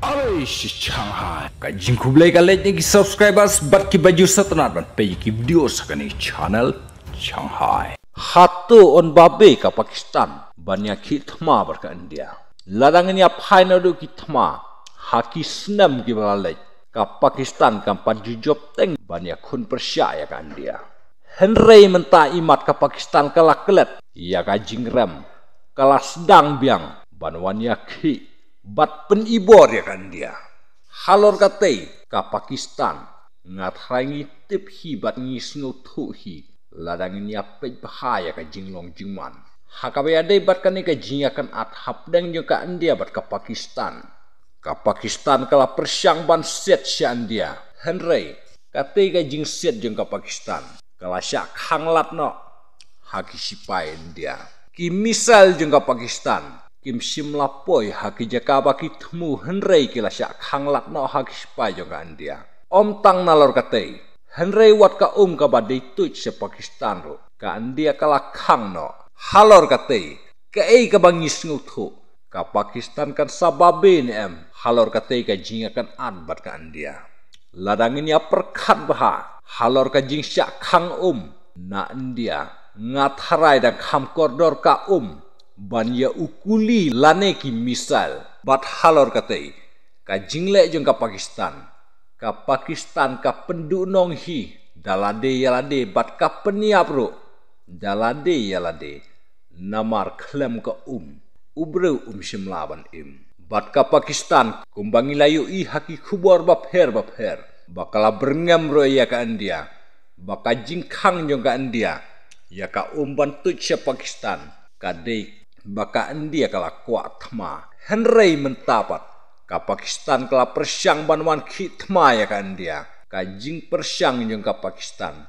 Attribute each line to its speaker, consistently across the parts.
Speaker 1: Aray si Shanghai. Kajing kublai kalet ni subscribers bat ki baju satnat ban pe ki video sakani channel Shanghai. Hatu on babe ka Pakistan banya ki thma bar ka India. Ladangnya final do ki thma haki snam ki balalai ka Pakistan ka panju job teng banya khun persia ya ka India. Henry menta imat ka Pakistan kala kelet ya ka jingram kala sedang biang banwan ya ki bat penibor ya kan dia. Halor katei ka Pakistan ngat rangi tip hi bat ngisngu thu hi ladangin ya pej bahaya ka jinglong jingman. Hakabe ade bat kan ka jingakan at hapdeng jo ka India bat ka Pakistan. Ka Pakistan kala persyang ban set sya India. Henry katei ka jing set jeng ka Pakistan. Kala syak hanglat no haki sipai India. Ki misal jeng ka Pakistan. Kim simla poi haki jakaba ki thmu Henry kila syak hanglat no haki sipai jeng ka India. Om tang nalor katei. Henry wat ka ka badai tuj se Pakistan ro. Ka India kala khang no. Halor katei. Ka ka bangis nguthu. Ka Pakistan kan sababe ni halor katei ka jingakan adbat ka India. Ladangin ya perkat baha. Halor ka jing syak khang na India. Ngat harai dan kham kordor ka ban ya ukuli lane ki misal bat halor katei ka jingle jeng ka Pakistan ka pendunong hi dalade yalade bat ka peniap ro dalade yalade namar klem ka ubreu simlaban bat ka Pakistan kumbangi layu i haki khubor bapher bakala berngam ro ya ka India baka jingkhang jeng ka India ya ka ban tuj se Pakistan ka dei baka India kala kuat thma Henry mentapat ka Pakistan kala persyang banwan ki thma ya ka India ka jing persyang jeng ka Pakistan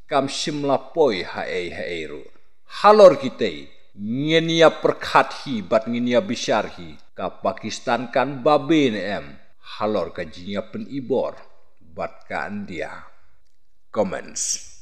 Speaker 1: kam simla poi hae ru halor kitei ngenia perkhat hi bat ngenia bisar hi ka Pakistan kan babe ne halor ka jinga penibor bat ka India comments.